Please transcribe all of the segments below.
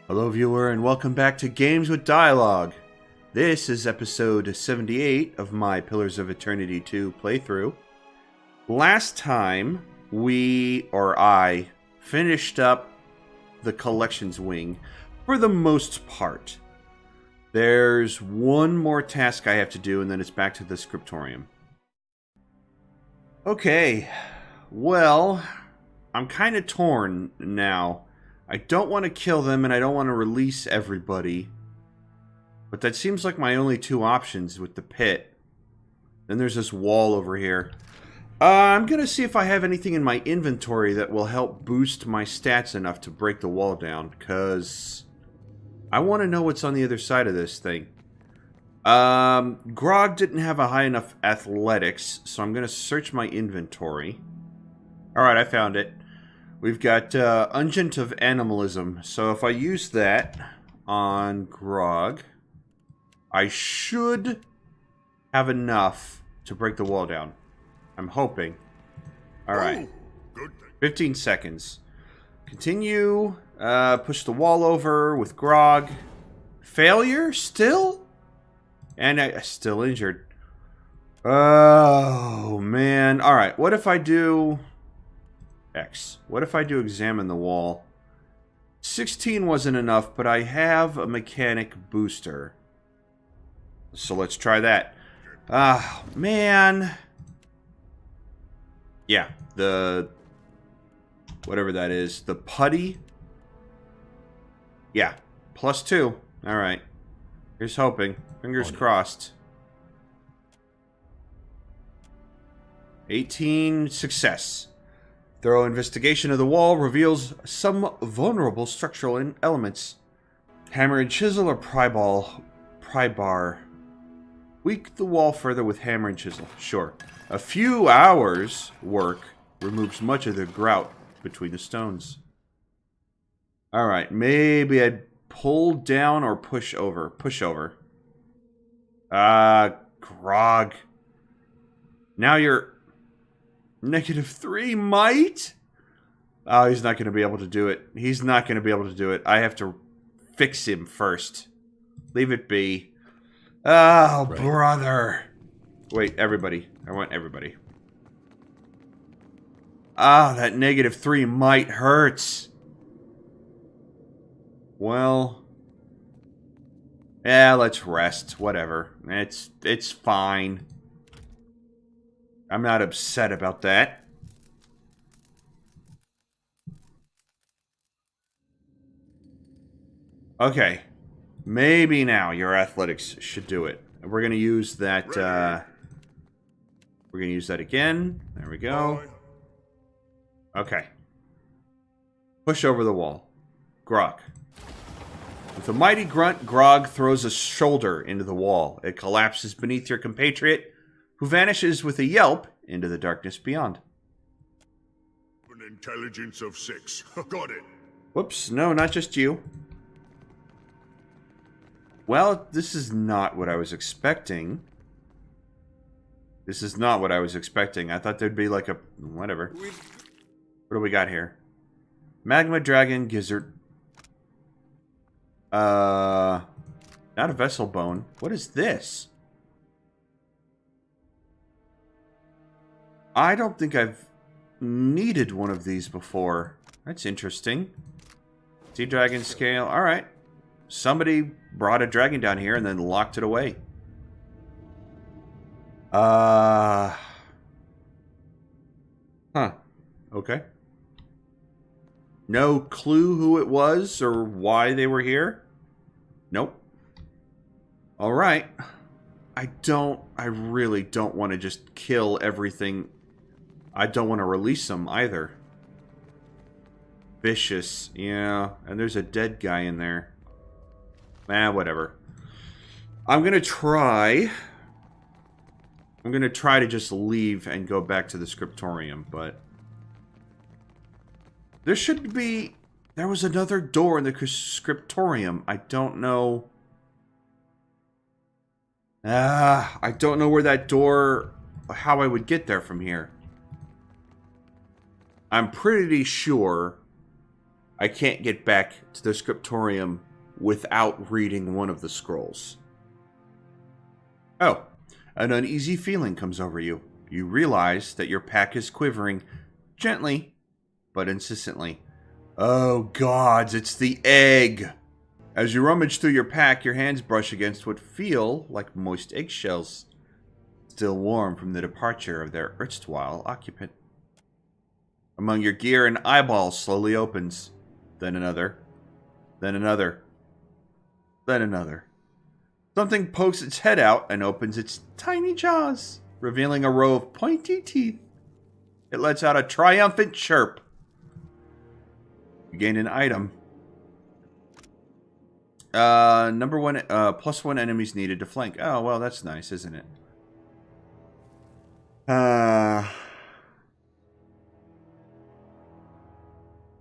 Hello viewer and welcome back to Games with Dialogue. This is episode 78 of my Pillars of Eternity 2 playthrough. Last time I finished up the collections wing for the most part. There's one more task I have to do and then it's back to the Scriptorium. Okay, well, I'm kind of torn now. I don't want to kill them, and I don't want to release everybody. But that seems like my only two options with the pit. Then there's this wall over here. I'm going to see if I have anything in my inventory that will help boost my stats enough to break the wall down. Because I want to know what's on the other side of this thing. Grog didn't have a high enough athletics, so I'm going to search my inventory. Alright, I found it. We've got Unguent of Animalism. So if I use that on Grog, I should have enough to break the wall down. I'm hoping. Alright. 15 seconds. Continue. Push the wall over with Grog. Failure? Still? And I still injured. Oh, man. Alright, what if I do... X. What if I do examine the wall? 16 wasn't enough, but I have a mechanic booster. So let's try that. Ah, man. Yeah, the... whatever that is. The putty. Yeah, +2. Alright. Here's hoping. Fingers crossed. 18, success. Thorough investigation of the wall reveals some vulnerable structural elements. Hammer and chisel or pry bar. Weak the wall further with hammer and chisel. Sure. A few hours' work removes much of the grout between the stones. Alright, maybe I'd pull down or push over. Push over. Grog. Now you're... -3 might? Oh, he's not going to be able to do it. He's not going to be able to do it. I have to fix him first. Leave it be. Oh, right. Brother. Wait, everybody. I want everybody. Ah, that -3 might hurts. Well. Yeah, let's rest. Whatever. It's fine. I'm not upset about that. Okay. Maybe now your athletics should do it. We're going to use that, we're going to use that again. There we go. Okay. Push over the wall. Grog. With a mighty grunt, Grog throws a shoulder into the wall. It collapses beneath your compatriot, who vanishes with a yelp into the darkness beyond. An intelligence of 6. Got it. Whoops, no, not just you. Well, this is not what I was expecting. This is not what I was expecting. I thought there'd be like a... whatever. What do we got here? Magma, dragon, gizzard. Not a vessel bone. What is this? I don't think I've needed one of these before. That's interesting. Sea dragon scale. Alright. Somebody brought a dragon down here and then locked it away. Huh. Okay. No clue who it was or why they were here? Nope. Alright. I really don't want to just kill everything. I don't want to release them either. Vicious, yeah. And there's a dead guy in there. Whatever. I'm going to try to just leave and go back to the Scriptorium, but... there should be... there was another door in the Scriptorium. I don't know... I don't know where that door... how I would get there from here. I'm pretty sure I can't get back to the Scriptorium without reading one of the scrolls. Oh, an uneasy feeling comes over you. You realize that your pack is quivering, gently, but insistently. Oh gods, it's the egg! As you rummage through your pack, your hands brush against what feel like moist eggshells, still warm from the departure of their erstwhile occupant. Among your gear, an eyeball slowly opens, then another, then another, then another. Something pokes its head out and opens its tiny jaws, revealing a row of pointy teeth. It lets out a triumphant chirp. You gain an item. Number one, +1 enemies needed to flank. Oh, well, that's nice, isn't it?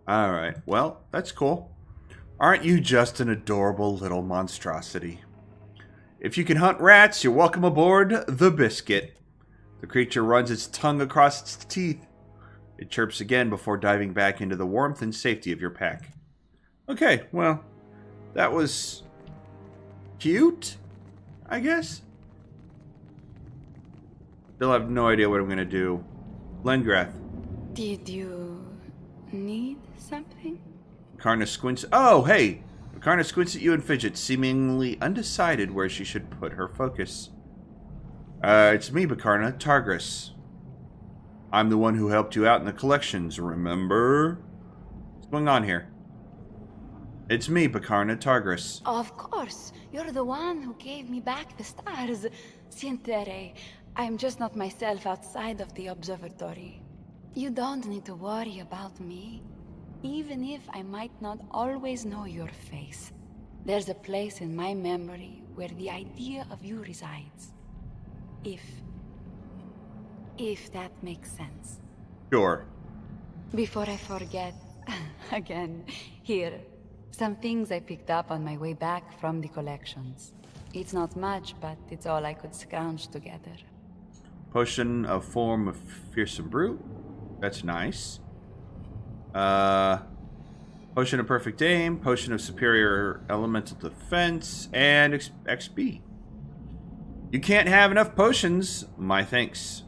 Alright, well, that's cool. Aren't you just an adorable little monstrosity? If you can hunt rats, you're welcome aboard the Biscuit. The creature runs its tongue across its teeth. It chirps again before diving back into the warmth and safety of your pack. Okay, well, that was cute, I guess. Still have no idea what I'm going to do. Llengrath. Did you need something? Karna squints. Oh, hey! Karna squints at you and fidgets, seemingly undecided where she should put her focus. It's me, Bakarna, Targris. I'm the one who helped you out in the collections, remember? What's going on here? It's me, Bakarna, Targris. Of course. You're the one who gave me back the stars. Sintere, I'm just not myself outside of the observatory. You don't need to worry about me. Even if I might not always know your face, there's a place in my memory where the idea of you resides. If that makes sense. Sure. Before I forget, again, here, some things I picked up on my way back from the collections. It's not much, but it's all I could scrounge together. Potion of form of fearsome brute. That's nice. Potion of perfect aim, potion of superior elemental defense, and XP. You can't have enough potions. My thanks.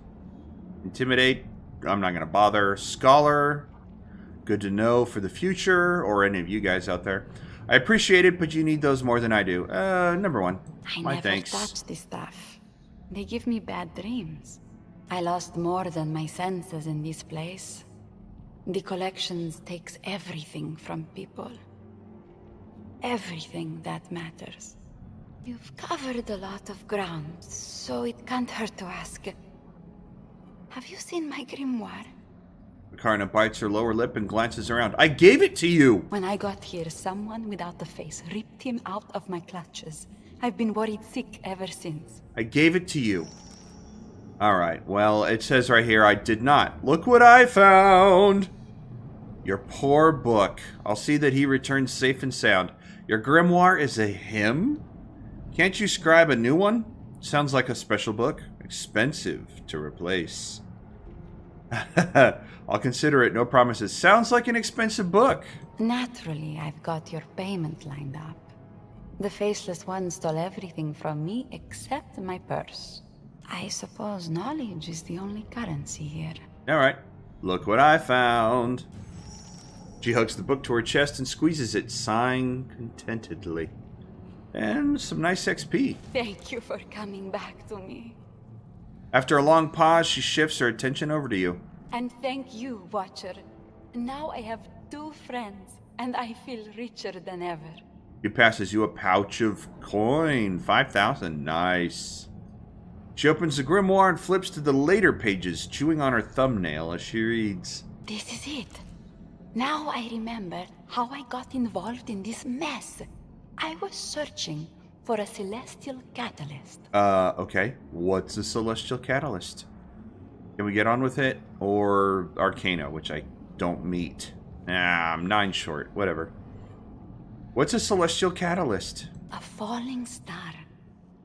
Intimidate. I'm not gonna bother. Scholar. Good to know for the future, or any of you guys out there. I appreciate it, but you need those more than I do. Number one. I My never thanks. touch this stuff. They give me bad dreams. I lost more than my senses in this place. The collections takes everything from people. Everything that matters. You've covered a lot of ground, so it can't hurt to ask. Have you seen my grimoire? Karna bites her lower lip and glances around. I gave it to you! When I got here, someone without a face ripped him out of my clutches. I've been worried sick ever since. I gave it to you. Alright, well, it says right here I did not. Look what I found! Your poor book. I'll see that he returns safe and sound. Your grimoire is a hymn? Can't you scribe a new one? Sounds like a special book. Expensive to replace. I'll consider it, no promises. Sounds like an expensive book. Naturally, I've got your payment lined up. The Faceless One stole everything from me except my purse. I suppose knowledge is the only currency here. Alright, look what I found. She hugs the book to her chest and squeezes it, sighing contentedly. And some nice XP. Thank you for coming back to me. After a long pause, she shifts her attention over to you. And thank you, Watcher. Now I have 2 friends, and I feel richer than ever. She passes you a pouch of coin. 5,000. Nice. She opens the grimoire and flips to the later pages, chewing on her thumbnail as she reads. This is it. Now I remember how I got involved in this mess. I was searching for a celestial catalyst. Okay. What's a celestial catalyst? Can we get on with it? Or Arcana, which I don't meet. Nah, I'm 9 short. Whatever. What's a celestial catalyst? A falling star.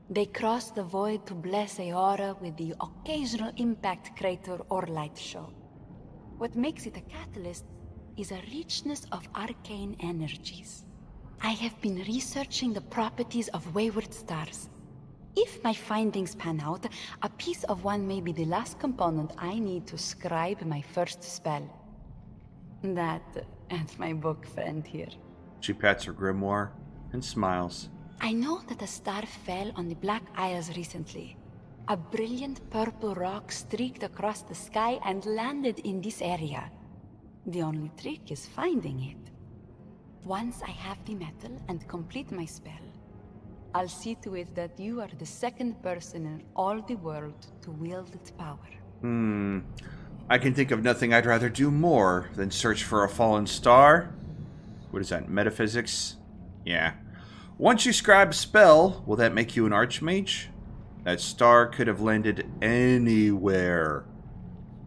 They cross the void to bless Aora with the occasional impact crater or light show. What makes it a catalyst is a richness of arcane energies. I have been researching the properties of wayward stars. If my findings pan out, a piece of one may be the last component I need to scribe my first spell. That and my book friend here. She pats her grimoire and smiles. I know that a star fell on the Black Isles recently. A brilliant purple rock streaked across the sky and landed in this area. The only trick is finding it. Once I have the metal and complete my spell, I'll see to it that you are the second person in all the world to wield its power. I can think of nothing I'd rather do more than search for a fallen star. What is that, metaphysics? Yeah. Once you scribe a spell, will that make you an archmage? That star could have landed anywhere.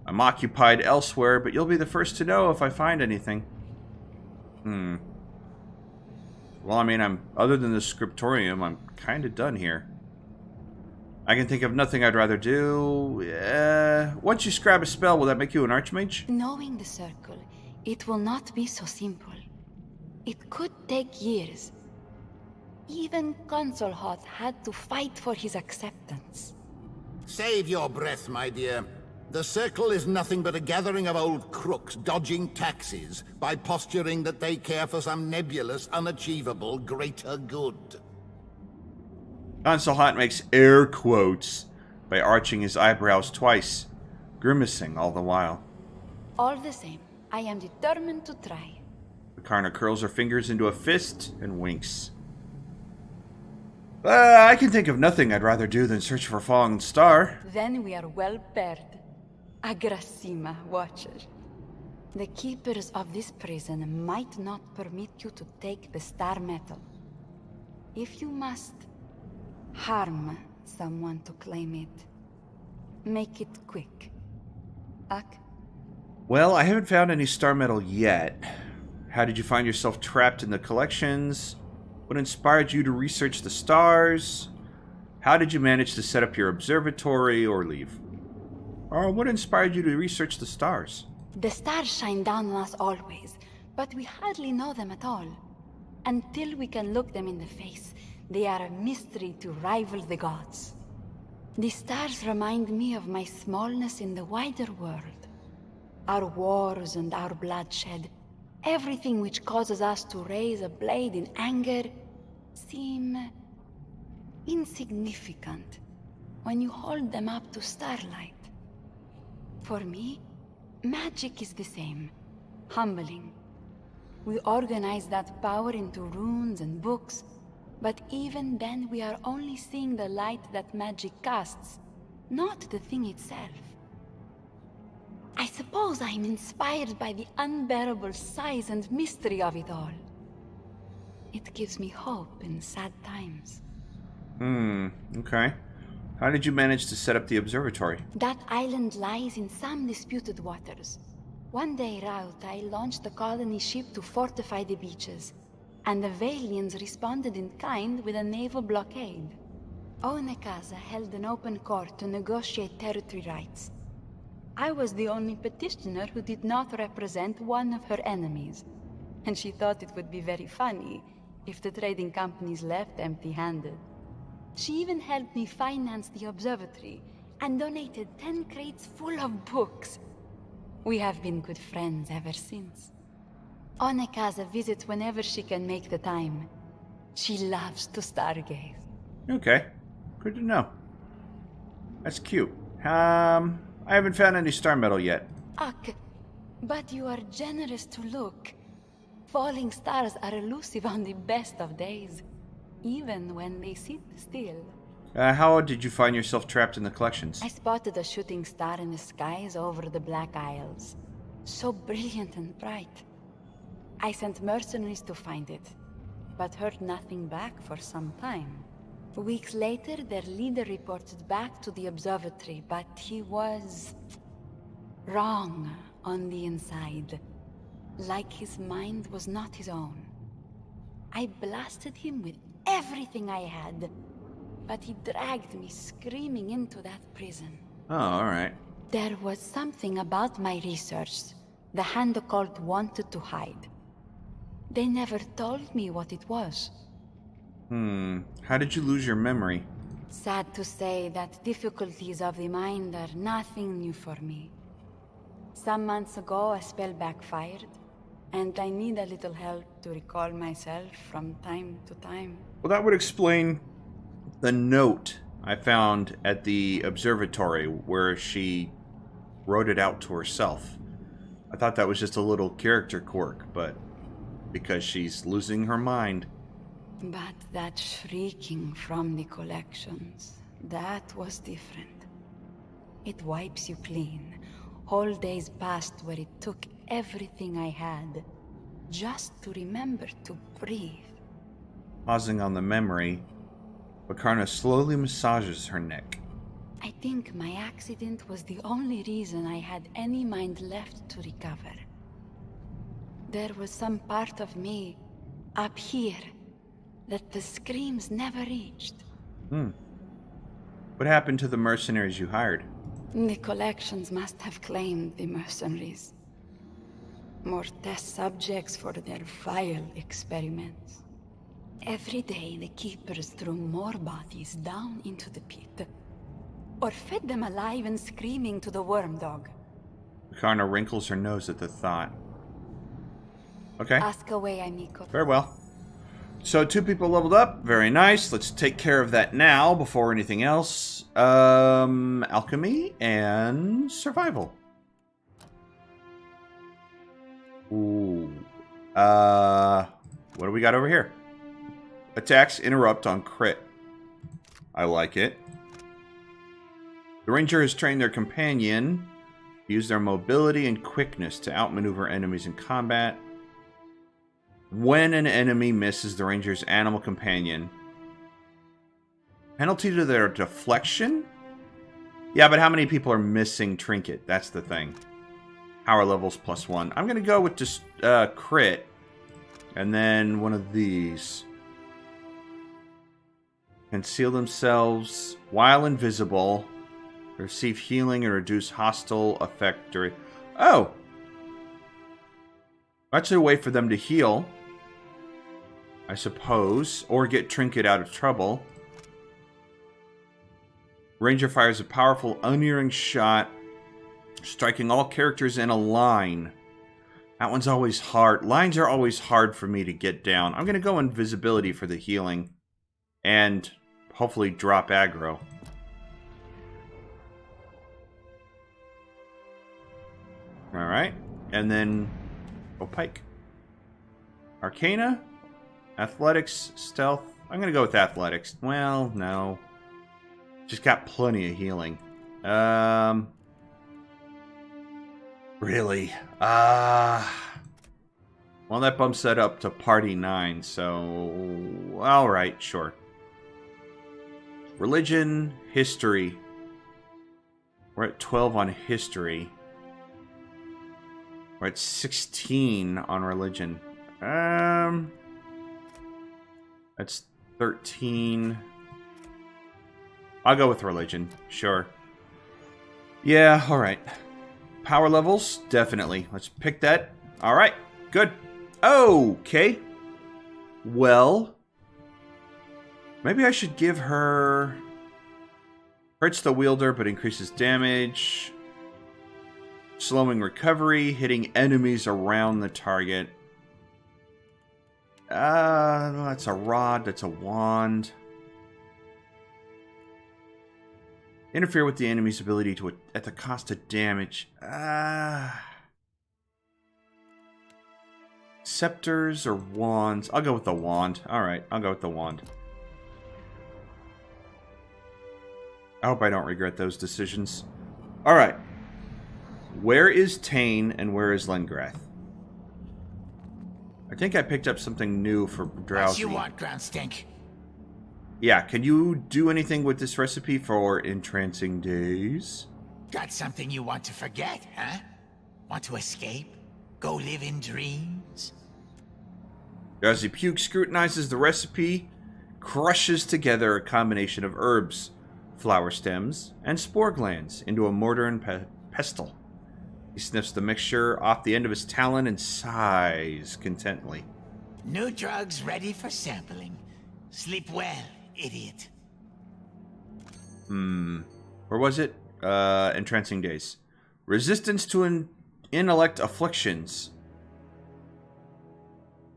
I'm occupied elsewhere, but you'll be the first to know if I find anything. Well, I mean, other than the Scriptorium, I'm kind of done here. I can think of nothing I'd rather do. Once you scribe a spell, will that make you an archmage? Knowing the circle, it will not be so simple. It could take years. Even Consulhoth had to fight for his acceptance. Save your breath, my dear. The Circle is nothing but a gathering of old crooks dodging taxes by posturing that they care for some nebulous, unachievable greater good. Consulhoth makes air quotes by arching his eyebrows twice, grimacing all the while. All the same, I am determined to try. Karna curls her fingers into a fist and winks. I can think of nothing I'd rather do than search for a fallen star. Then we are well paired. Agrasima, Watcher. The keepers of this prison might not permit you to take the star metal. If you must harm someone to claim it, make it quick. Ak? Well, I haven't found any star metal yet. How did you find yourself trapped in the collections? What inspired you to research the stars? How did you manage to set up your observatory or leave? Or what inspired you to research the stars? The stars shine down on us always, but we hardly know them at all. Until we can look them in the face, they are a mystery to rival the gods. The stars remind me of my smallness in the wider world. Our wars and our bloodshed, everything which causes us to raise a blade in anger, seem insignificant when you hold them up to starlight. For me, magic is the same, humbling. We organize that power into runes and books, but even then we are only seeing the light that magic casts, not the thing itself. I suppose I'm inspired by the unbearable size and mystery of it all. It gives me hope in sad times. Okay. How did you manage to set up the observatory? That island lies in some disputed waters. One day, Raut, I launched a colony ship to fortify the beaches, and the Valians responded in kind with a naval blockade. Onekaza held an open court to negotiate territory rights. I was the only petitioner who did not represent one of her enemies, and she thought it would be very funny if the trading companies left empty-handed. She even helped me finance the observatory and donated 10 crates full of books. We have been good friends ever since. Onekaza visits whenever she can make the time. She loves to stargaze. Okay. Good to know. That's cute. I haven't found any star metal yet. Ak, but you are generous to look. Falling stars are elusive on the best of days, even when they sit still. How did you find yourself trapped in the collections? I spotted a shooting star in the skies over the Black Isles. So brilliant and bright. I sent mercenaries to find it, but heard nothing back for some time. Weeks later, their leader reported back to the observatory, but he was wrong on the inside. Like his mind was not his own. I blasted him with everything I had, but he dragged me screaming into that prison. Oh, alright. There was something about my research the hand occult wanted to hide. They never told me what it was. How did you lose your memory? Sad to say that difficulties of the mind are nothing new for me. Some months ago, a spell backfired, and I need a little help to recall myself from time to time. Well, that would explain the note I found at the observatory where she wrote it out to herself. I thought that was just a little character quirk, but because she's losing her mind. But that shrieking from the collections, that was different. It wipes you clean. Whole days passed where it took everything I had just to remember to breathe. Pausing on the memory, Bakarna slowly massages her neck. I think my accident was the only reason I had any mind left to recover. There was some part of me up here that the screams never reached. What happened to the mercenaries you hired? The collections must have claimed the mercenaries. More test subjects for their vile experiments. Every day the keepers threw more bodies down into the pit, or fed them alive and screaming to the worm dog. Bakarna wrinkles her nose at the thought. Okay. Ask away, amico. Very well. So 2 people leveled up. Very nice. Let's take care of that now before anything else. Alchemy and survival. Ooh. What do we got over here? Attacks interrupt on crit. I like it. The ranger has trained their companion to use their mobility and quickness to outmaneuver enemies in combat. When an enemy misses the ranger's animal companion, penalty to their deflection? Yeah, but how many people are missing trinket? That's the thing. Power levels +1. I'm going to go with just crit. And then one of these. Conceal themselves while invisible. Receive healing and reduce hostile effect during... Oh! Actually a way for them to heal, I suppose, or get trinket out of trouble. Ranger fires a powerful, unerring shot, striking all characters in a line. That one's always hard. Lines are always hard for me to get down. I'm going to go invisibility for the healing, and hopefully drop aggro. Alright, and then Pike. Arcana, Athletics, Stealth. I'm going to go with Athletics. Well, no. Just got plenty of healing. Really? Well, that bumps that up to Party 9, so... Alright, sure. Religion, History. We're at 12 on History. We're at 16 on Religion. That's 13. I'll go with Religion. Sure. Yeah, alright. Power levels? Definitely. Let's pick that. Alright, good. Okay. Well, maybe I should give her... Hurts the wielder, but increases damage. Slowing recovery, hitting enemies around the target. That's a rod, that's a wand. Interfere with the enemy's ability to at the cost of damage. Scepters or wands? I'll go with the wand. Alright, I'll go with the wand. I hope I don't regret those decisions. Alright. Where is Tayn and where is Llengrath? I think I picked up something new for Drowsy. What you want, Ground Stink? Yeah, can you do anything with this recipe for entrancing days? Got something you want to forget, huh? Want to escape? Go live in dreams? Drowsy Puke scrutinizes the recipe, crushes together a combination of herbs, flower stems, and spore glands into a mortar and pestle. He sniffs the mixture off the end of his talon and sighs contently. New drugs ready for sampling. Sleep well, idiot. Where was it? Entrancing Days. Resistance to intellect afflictions.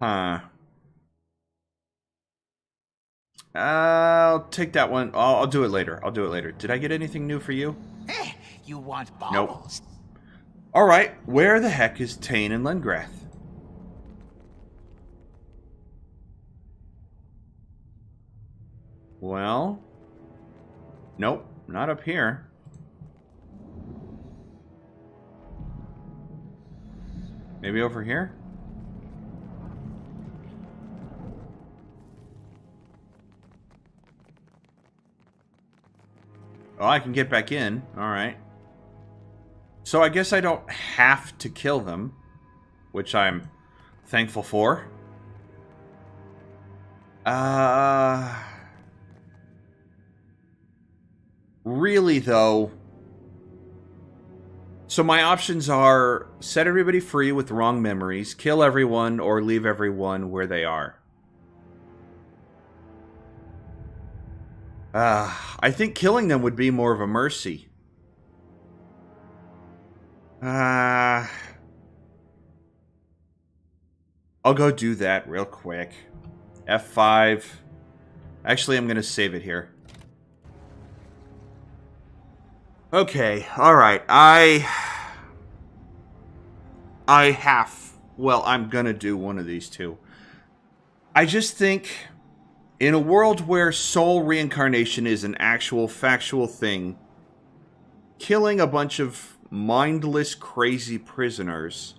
Huh. I'll take that one. I'll do it later. I'll do it later. Did I get anything new for you? You want Nope. baubles? Alright, where the heck is Tayn and Llengrath? Well... Nope, not up here. Maybe over here? Oh, I can get back in. Alright. So I guess I don't have to kill them, which I'm thankful for. Really, though... So my options are set everybody free with wrong memories, kill everyone, or leave everyone where they are. I think killing them would be more of a mercy. I'll go do that real quick. F5. Actually, I'm going to save it here. Okay, alright. Well, I'm going to do one of these two. I just think... In a world where soul reincarnation is an actual, factual thing, killing a bunch of mindless, crazy prisoners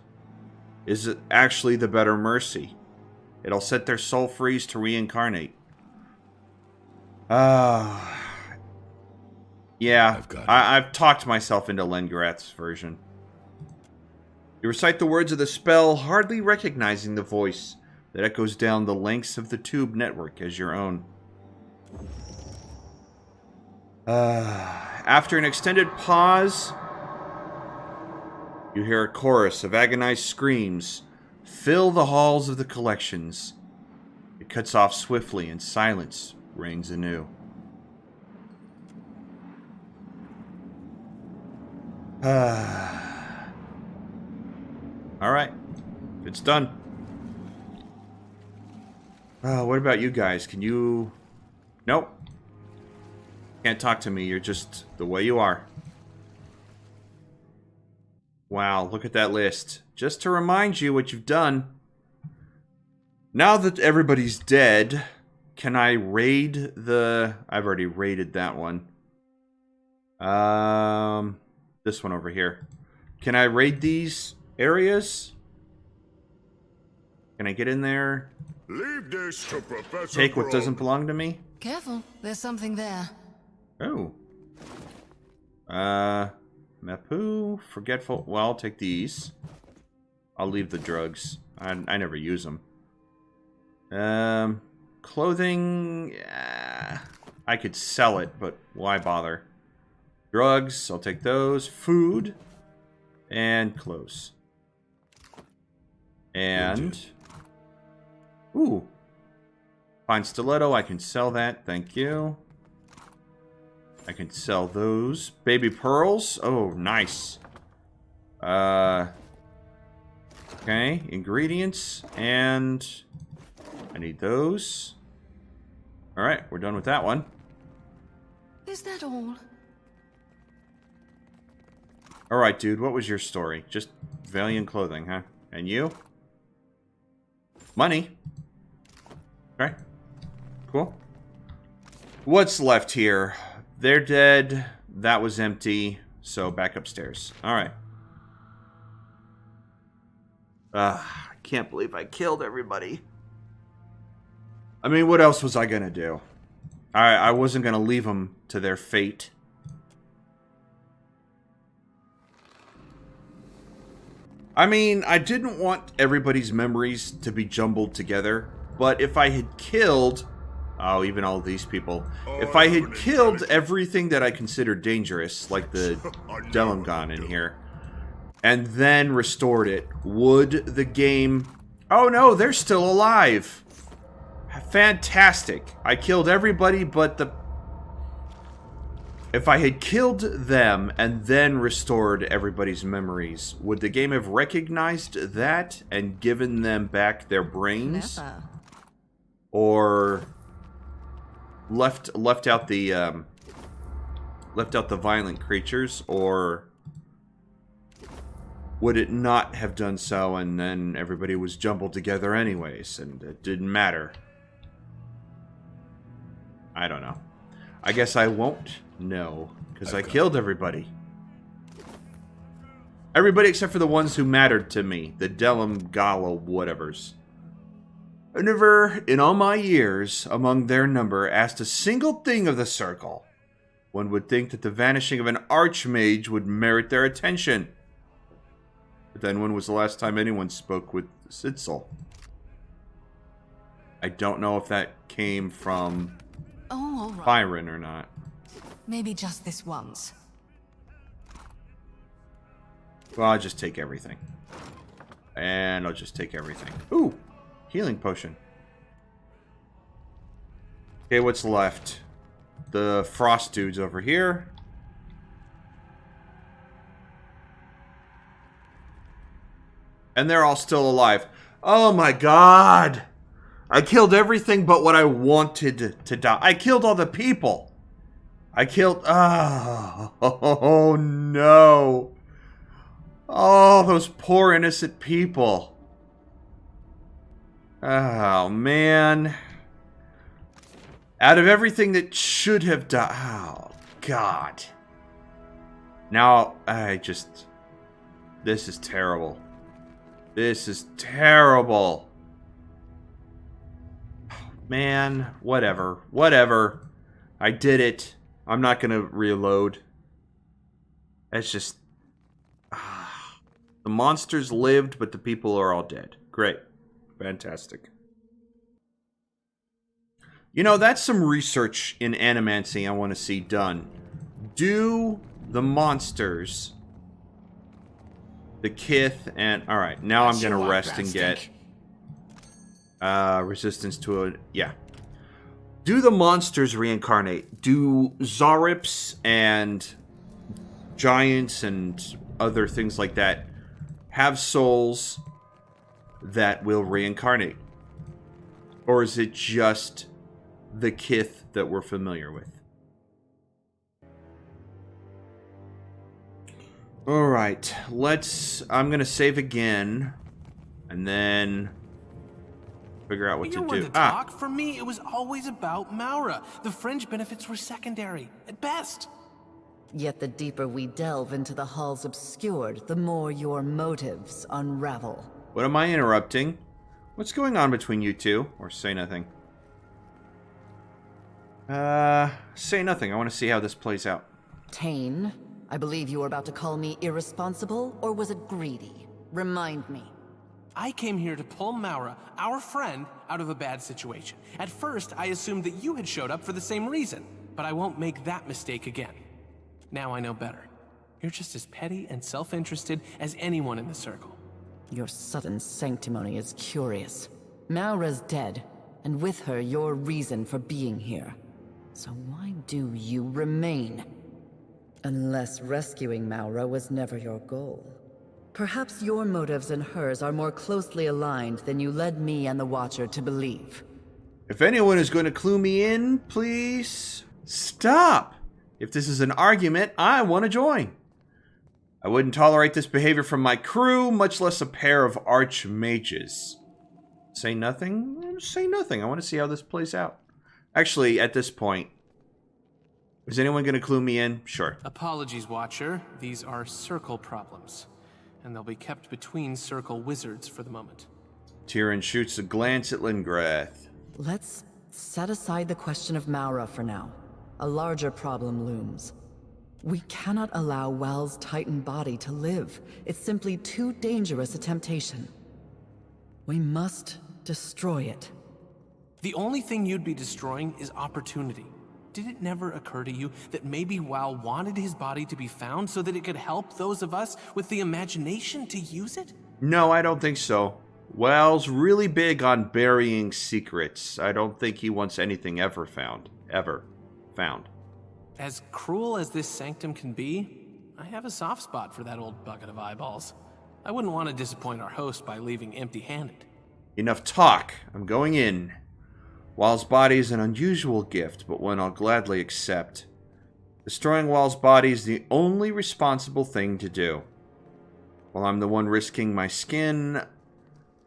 is actually the better mercy. It'll set their soul free to reincarnate. Yeah, I've talked myself into Llengrath's version. You recite the words of the spell, hardly recognizing the voice that echoes down the lengths of the tube network as your own. After an extended pause, you hear a chorus of agonized screams fill the halls of the collections. It cuts off swiftly and silence rings anew. Alright, it's done. What about you guys? Can you... Nope. Can't talk to me. You're just the way you are. Wow, look at that list. Just to remind you what you've done. Now that everybody's dead, can I raid the... I've already raided that one. This one over here. Can I raid these areas? Can I get in there? Leave this to Professor Take what Brown. doesn't belong to me? Careful, there's something there. Oh. Mapu, forgetful. Well, I'll take these. I'll leave the drugs. I never use them. Clothing. Yeah, I could sell it, but why bother? Drugs, I'll take those. Food. And clothes. And... Ooh. Fine stiletto, I can sell that. Thank you. I can sell those. Baby pearls. Oh, nice. Okay. Ingredients. And I need those. Alright, we're done with that one. Is that all? Alright, dude, what was your story? Just valiant clothing, huh? And you? Money. Okay. Cool. What's left here? They're dead. That was empty. So back upstairs. Alright. I can't believe I killed everybody. I mean, what else was I gonna do? I wasn't gonna leave them to their fate. I mean, I didn't want everybody's memories to be jumbled together, but if I had killed... Oh, even all these people. If I had killed everything that I considered dangerous, like the Delemgon in here, and then restored it, would the game... Oh no, they're still alive! Fantastic. I killed everybody but the... If I had killed them and then restored everybody's memories, would the game have recognized that and given them back their brains? Clever. Or left out the violent creatures? Or would it not have done so and then everybody was jumbled together anyways and it didn't matter? I don't know. I guess I won't know, because I killed everybody. Everybody except for the ones who mattered to me. The Delum Gala whatevers. I never, in all my years, among their number, asked a single thing of the Circle. One would think that the vanishing of an Archmage would merit their attention. But then when was the last time anyone spoke with Sitzel? I don't know if that came from... Oh, all right. Byron or not. Maybe just this once. Well, I'll just take everything. And I'll just take everything. Ooh! Healing potion. Okay, what's left? The frost dudes over here. And they're all still alive. Oh my god! I killed everything but what I wanted to die. I killed all the people. I killed... Oh, no. Oh, those poor innocent people. Oh, man. Out of everything that should have died... Oh, God. Now, this is terrible. This is terrible. Man, whatever. Whatever. I did it. I'm not going to reload. It's just... The monsters lived, but the people are all dead. Great. Fantastic. You know, that's some research in animancy I want to see done. Do the monsters, the Kith, and... Alright, now I'm going to rest and get... resistance to a... Yeah. Do the monsters reincarnate? Do Zarips and giants and other things like that have souls that will reincarnate? Or is it just the Kith that we're familiar with? Alright, I'm going to save again. And then... figure out what to do. For me, it was always about Maura. The fringe benefits were secondary, at best. Yet the deeper we delve into the Hall's obscured, the more your motives unravel. What am I interrupting? What's going on between you two? Or say nothing. Say nothing. I want to see how this plays out. Tayn, I believe you were about to call me irresponsible, or was it greedy? Remind me. I came here to pull Maura, our friend, out of a bad situation. At first, I assumed that you had showed up for the same reason, but I won't make that mistake again. Now I know better. You're just as petty and self-interested as anyone in the Circle. Your sudden sanctimony is curious. Maura's dead, and with her your reason for being here. So why do you remain? Unless rescuing Maura was never your goal. Perhaps your motives and hers are more closely aligned than you led me and the Watcher to believe. If anyone is going to clue me in, please stop. If this is an argument, I want to join. I wouldn't tolerate this behavior from my crew, much less a pair of archmages. Say nothing? Say nothing. I want to see how this plays out. Actually, at this point, is anyone going to clue me in? Sure. Apologies, Watcher. These are Circle problems. And they'll be kept between Circle wizards for the moment. Tyrion shoots a glance at Llengrath. Let's set aside the question of Maura for now. A larger problem looms. We cannot allow Wel's Titan body to live. It's simply too dangerous a temptation. We must destroy it. The only thing you'd be destroying is opportunity. did it never occur to you that maybe Wal wanted his body to be found so that it could help those of us with the imagination to use it? No, I don't think so. Wal's really big on burying secrets. I don't think he wants anything ever found. Ever found. As cruel as this sanctum can be, I have a soft spot for that old bucket of eyeballs. I wouldn't want to disappoint our host by leaving empty-handed. Enough talk. I'm going in. Wal's body is an unusual gift, but one I'll gladly accept. Destroying Wal's body is the only responsible thing to do. While I'm the one risking my skin,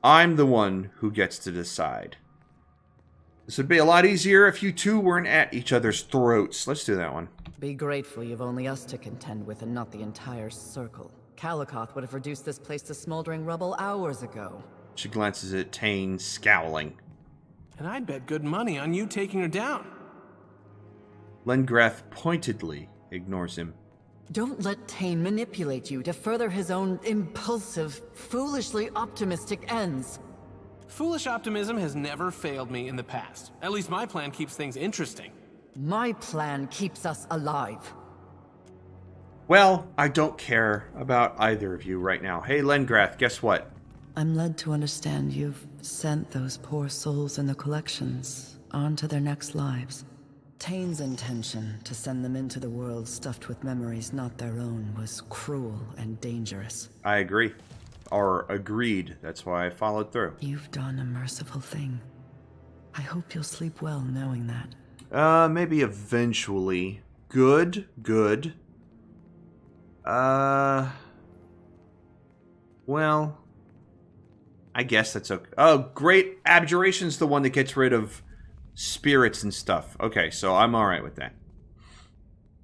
I'm the one who gets to decide. This would be a lot easier if you two weren't at each other's throats. Let's do that one. Be grateful you've only us to contend with and not the entire circle. Calicoth would have reduced this place to smoldering rubble hours ago. She glances at Tayn, scowling. And I'd bet good money on you taking her down. Llengrath pointedly ignores him. Don't let Tayn manipulate you to further his own impulsive, foolishly optimistic ends. Foolish optimism has never failed me in the past. At least my plan keeps things interesting. My plan keeps us alive. Well, I don't care about either of you right now. Hey, Llengrath, guess what? I'm led to understand you've sent those poor souls in the collections on to their next lives. Tayn's intention to send them into the world stuffed with memories not their own was cruel and dangerous. I agree. Or agreed. That's why I followed through. You've done a merciful thing. I hope you'll sleep well knowing that. Maybe eventually. Good. Well, I guess that's okay. Oh, great. Abjuration's the one that gets rid of spirits and stuff. Okay, so I'm alright with that.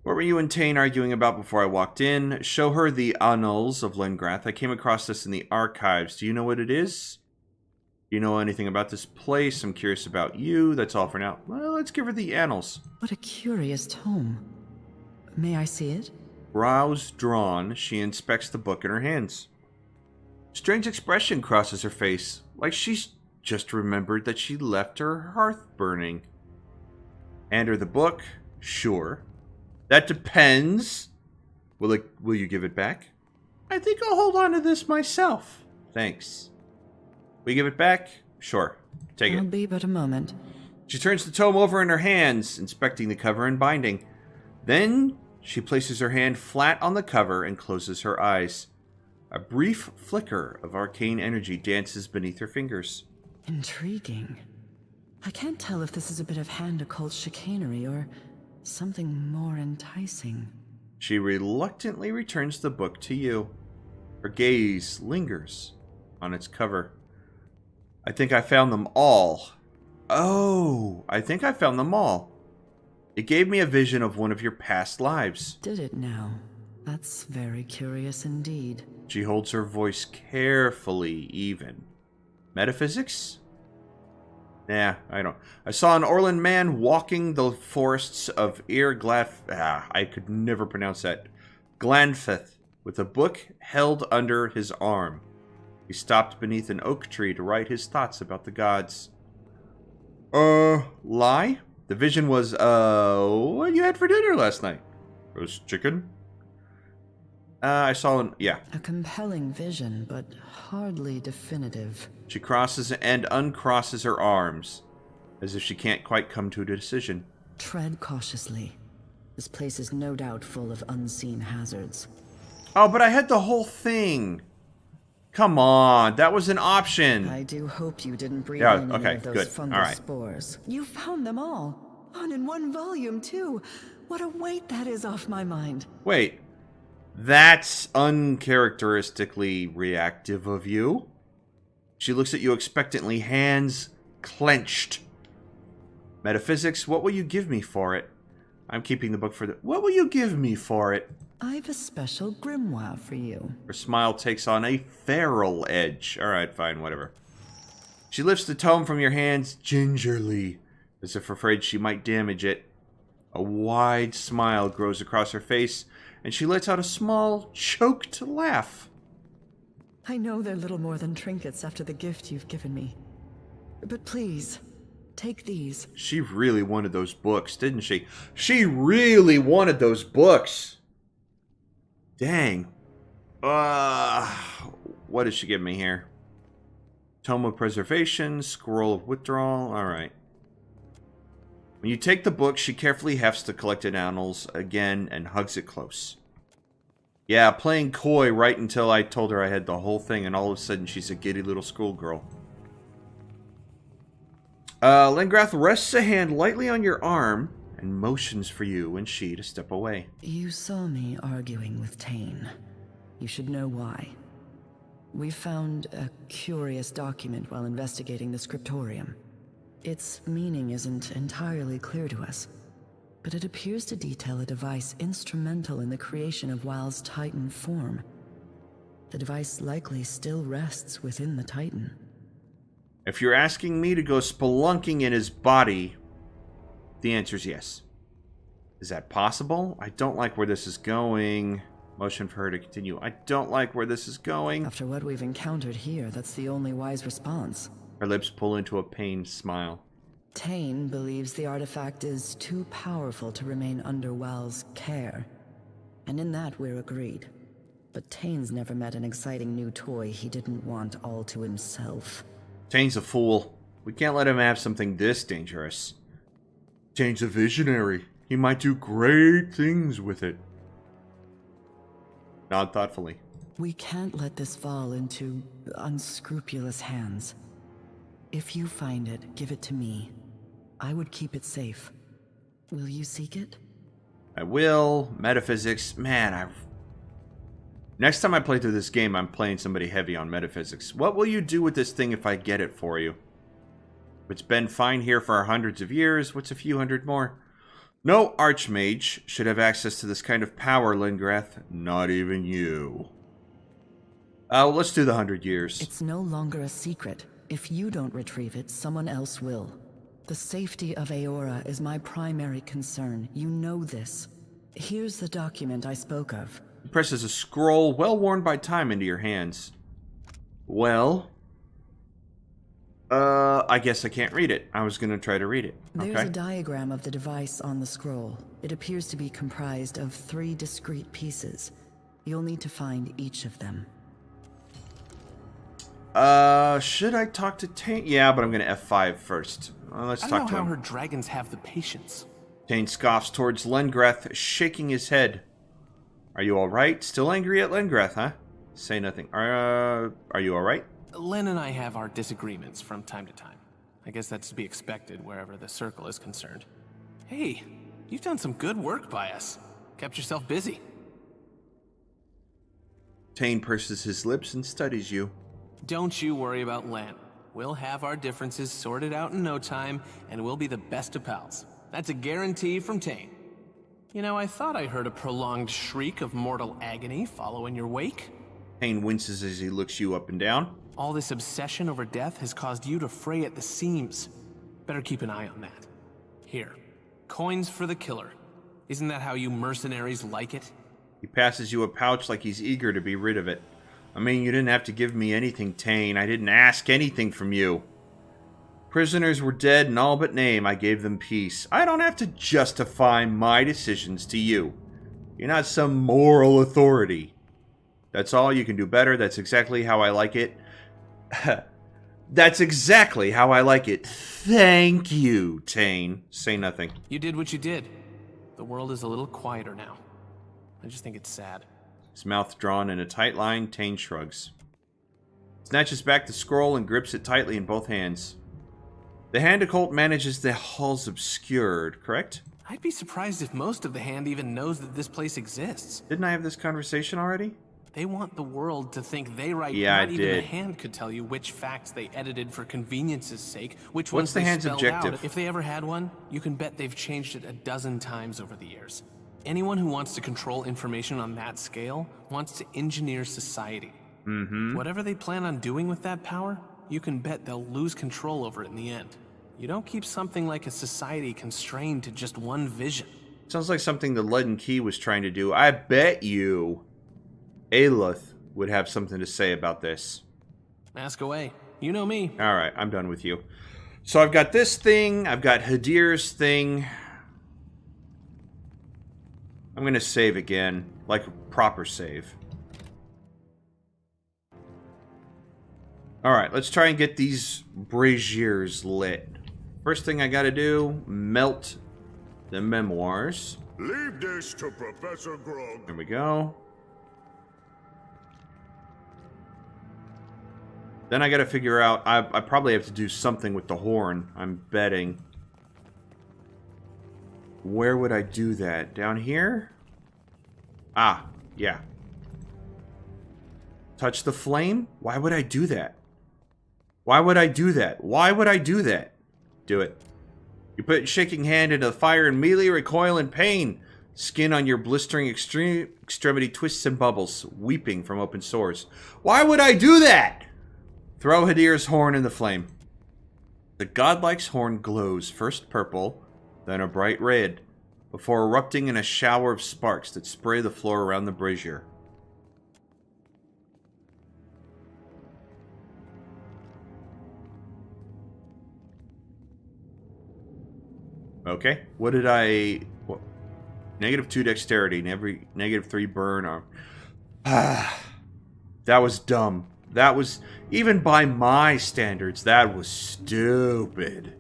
What were you and Tayn arguing about before I walked in? Show her the Annals of Llengrath. I came across this in the archives. Do you know what it is? Do you know anything about this place? I'm curious about you. That's all for now. Well, let's give her the Annals. What a curious tome. May I see it? Brows drawn, she inspects the book in her hands. Strange expression crosses her face, like she's just remembered that she left her hearth burning. Hand her the book? Sure. That depends. Will you give it back? I think I'll hold on to this myself. Thanks. Will you give it back? Sure. Take it. I'll be but a moment. She turns the tome over in her hands, inspecting the cover and binding. Then she places her hand flat on the cover and closes her eyes. A brief flicker of arcane energy dances beneath her fingers. Intriguing. I can't tell if this is a bit of hand occult chicanery or something more enticing. She reluctantly returns the book to you. Her gaze lingers on its cover. I think I found them all. Oh, I think I found them all. It gave me a vision of one of your past lives. Did it now? That's very curious indeed. She holds her voice carefully even. Metaphysics? Nah, I don't. I saw an Orland man walking the forests of I could never pronounce that. Glanfith, with a book held under his arm. He stopped beneath an oak tree to write his thoughts about the gods. Lie? The vision was, what you had for dinner last night? Roast chicken? I saw yeah. A compelling vision, but hardly definitive. She crosses and uncrosses her arms, as if she can't quite come to a decision. Tread cautiously. This place is no doubt full of unseen hazards. Oh, but I had the whole thing. Come on, that was an option. I do hope you didn't breathe in any of those good. fungal All right. spores. You found them all. On in one volume, too. What a weight that is off my mind. Wait. That's uncharacteristically reactive of you. She looks at you expectantly, hands clenched. Metaphysics, what will you give me for it? I'm keeping the book for the... What will you give me for it? I've a special grimoire for you. Her smile takes on a feral edge. Alright, fine, whatever. She lifts the tome from your hands gingerly, as if afraid she might damage it. A wide smile grows across her face, and she lets out a small, choked laugh. I know they're little more than trinkets after the gift you've given me. But please, Take these. She really wanted those books, didn't she? She really wanted those books. Dang. What did she give me here? Tome of Preservation, Scroll of Withdrawal. Alright. When you take the book, she carefully hefts the collected annals again and hugs it close. Yeah, playing coy right until I told her I had the whole thing, and all of a sudden she's a giddy little schoolgirl. Llengrath rests a hand lightly on your arm and motions for you and she to step away. You saw me arguing with Tayn. You should know why. We found a curious document while investigating the Scriptorium. Its meaning isn't entirely clear to us, but it appears to detail a device instrumental in the creation of WoW's Titan form. The device likely still rests within the Titan. If you're asking me to go spelunking in his body, the answer is yes. Is that possible? I don't like where this is going. Motion for her to continue. I don't like where this is going. After what we've encountered here, that's the only wise response. Her lips pull into a pained smile. Tayn believes the artifact is too powerful to remain under WoW's care. And in that we're agreed. But Tayn's never met an exciting new toy he didn't want all to himself. Tayn's a fool. We can't let him have something this dangerous. Tayn's a visionary. He might do great things with it. Nod thoughtfully. We can't let this fall into unscrupulous hands. If you find it, give it to me. I would keep it safe. Will you seek it? I will. Metaphysics. Man, next time I play through this game, I'm playing somebody heavy on metaphysics. What will you do with this thing if I get it for you? It's been fine here for hundreds of years. What's a few hundred more? No archmage should have access to this kind of power, Llengrath. Not even you. Let's do the 100 years. It's no longer a secret. If you don't retrieve it, someone else will. The safety of Aora is my primary concern. You know this. Here's the document I spoke of. He presses a scroll well worn by time into your hands. Well, I guess I can't read it. I was going to try to read it. There's Okay. a diagram of the device on the scroll. It appears to be comprised of 3 discrete pieces. You'll need to find each of them. Should I talk to Tayn? Yeah, but I'm going to F5 first. Let's I talk don't to know how him. her dragons have the patience. Tayn scoffs towards Llengrath, shaking his head. Are you alright? Still angry at Llengrath, huh? Say nothing. Are you alright? Len and I have our disagreements from time to time. I guess that's to be expected wherever the circle is concerned. Hey, you've done some good work by us. Kept yourself busy. Tayn purses his lips and studies you. Don't you worry about Len. We'll have our differences sorted out in no time, and we'll be the best of pals. That's a guarantee from Tayn. You know, I thought I heard a prolonged shriek of mortal agony follow in your wake. Tayn winces as he looks you up and down. All this obsession over death has caused you to fray at the seams. Better keep an eye on that. Here, coins for the killer. Isn't that how you mercenaries like it? He passes you a pouch like he's eager to be rid of it. I mean, you didn't have to give me anything, Tayn. I didn't ask anything from you. Prisoners were dead in all but name. I gave them peace. I don't have to justify my decisions to you. You're not some moral authority. That's all. You can do better. That's exactly how I like it. That's exactly how I like it. Thank you, Tayn. Say nothing. You did what you did. The world is a little quieter now. I just think it's sad. His mouth drawn in a tight line, Tayn shrugs. Snatches back the scroll and grips it tightly in both hands. The hand occult manages the Halls Obscured, correct? I'd be surprised if most of the hand even knows that this place exists. Didn't I have this conversation already? They want the world to think they write. Yeah, Not I even did. the hand could tell you which facts they edited for convenience's sake, which What's ones the they hand's spelled objective? out. If they ever had one, you can bet they've changed it a dozen times over the years. Anyone who wants to control information on that scale wants to engineer society. Whatever they plan on doing with that power, you can bet they'll lose control over it in the end. You don't keep something like a society constrained to just one vision. Sounds like something the Leaden Key was trying to do. I bet you Aloth would have something to say about this. Ask away. You know me. Alright, I'm done with you. So I've got this thing. I've got Hadir's thing. I'm going to save again. Like a proper save. Alright, let's try and get these braziers lit. First thing I gotta do, melt the memoirs. Leave this to Professor Grog. There we go. Then I gotta figure out, I probably have to do something with the horn, I'm betting. Where would I do that? Down here? Ah, yeah. Touch the flame? Why would I do that? Why would I do that? Why would I do that? Do it. You put shaking hand into the fire and immediately recoil in pain. Skin on your blistering extremity twists and bubbles, weeping from open sores. Why would I do that? Throw Hadir's horn in the flame. The godlike's horn glows, first purple, then a bright red, before erupting in a shower of sparks that spray the floor around the brazier. Okay, what did I... What? -2 dexterity, -3 burn. That was dumb. That was, even by my standards, that was stupid.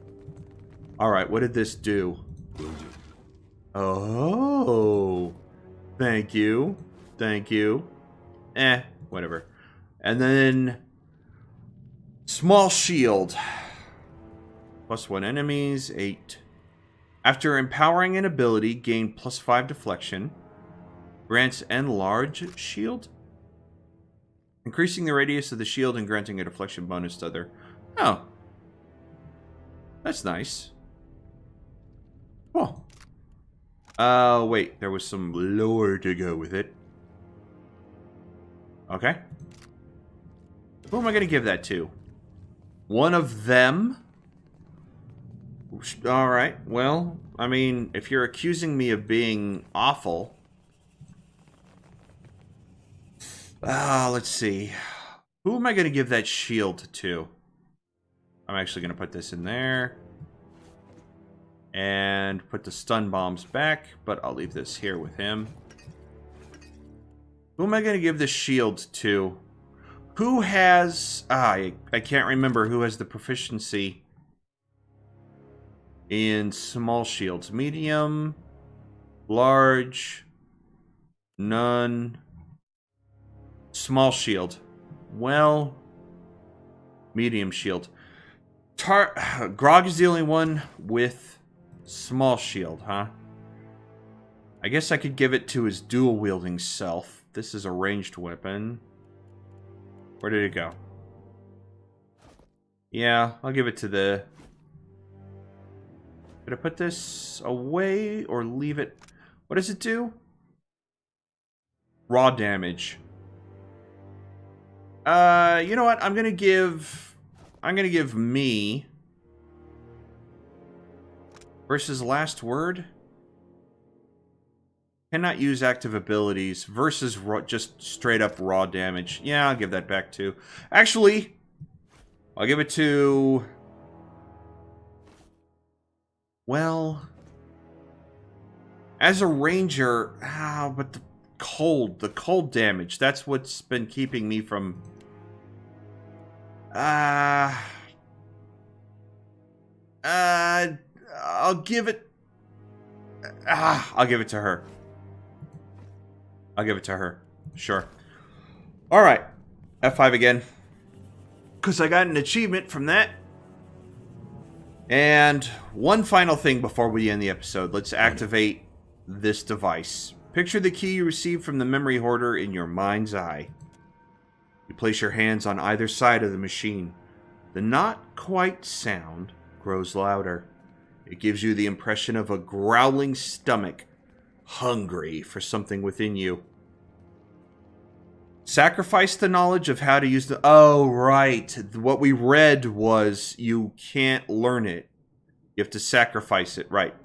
Alright, what did this do? Oh, thank you. Thank you. Whatever. And then... Small shield. +1 enemies, 8. After empowering an ability, gain +5 deflection. Grants enlarge shield. Increasing the radius of the shield and granting a deflection bonus to other. Oh. That's nice. Cool. Wait. There was some lore to go with it. Okay. Who am I going to give that to? One of them? Alright, well, I mean, if you're accusing me of being awful... let's see. Who am I going to give that shield to? I'm actually going to put this in there. And put the stun bombs back, but I'll leave this here with him. Who am I going to give this shield to? Who has... I can't remember who has the proficiency... in small shields. Medium, large, none, small shield. Well, medium shield. Grog is the only one with small shield, huh? I guess I could give it to his dual-wielding self. This is a ranged weapon. Where did it go? Yeah, I'll give it to the... Should I put this away or leave it? What does it do? Raw damage. You know what? I'm gonna give me versus last word. Cannot use active abilities versus just straight up raw damage. Yeah, I'll give that back too. Actually, I'll give it to... Well, as a ranger, but the cold damage, that's what's been keeping me from... I'll give it... I'll give it to her. I'll give it to her. Sure. Alright. F5 again. Because I got an achievement from that. And one final thing before we end the episode. Let's activate this device. Picture the key you received from the memory hoarder in your mind's eye. You place your hands on either side of the machine. The not quite sound grows louder. It gives you the impression of a growling stomach, hungry for something within you. Sacrifice the knowledge of how to use the... Oh, right. What we read was you can't learn it. You have to sacrifice it. Right.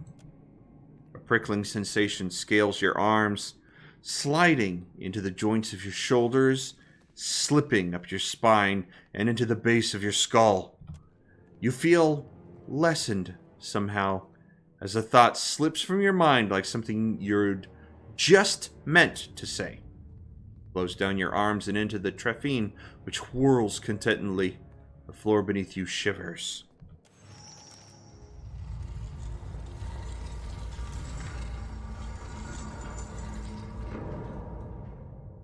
A prickling sensation scales your arms, sliding into the joints of your shoulders, slipping up your spine, and into the base of your skull. You feel lessened somehow as a thought slips from your mind like something you're just meant to say. Flows down your arms and into the trephine, which whirls contentedly. The floor beneath you shivers.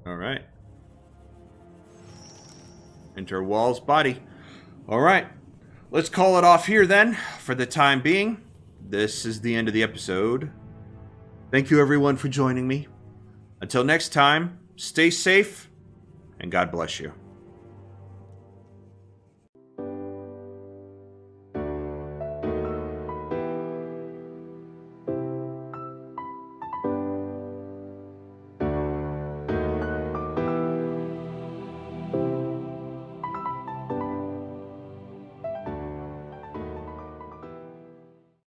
Alright. Enter Wall's body. Alright. Let's call it off here then, for the time being. This is the end of the episode. Thank you everyone for joining me. Until next time, stay safe, and God bless you.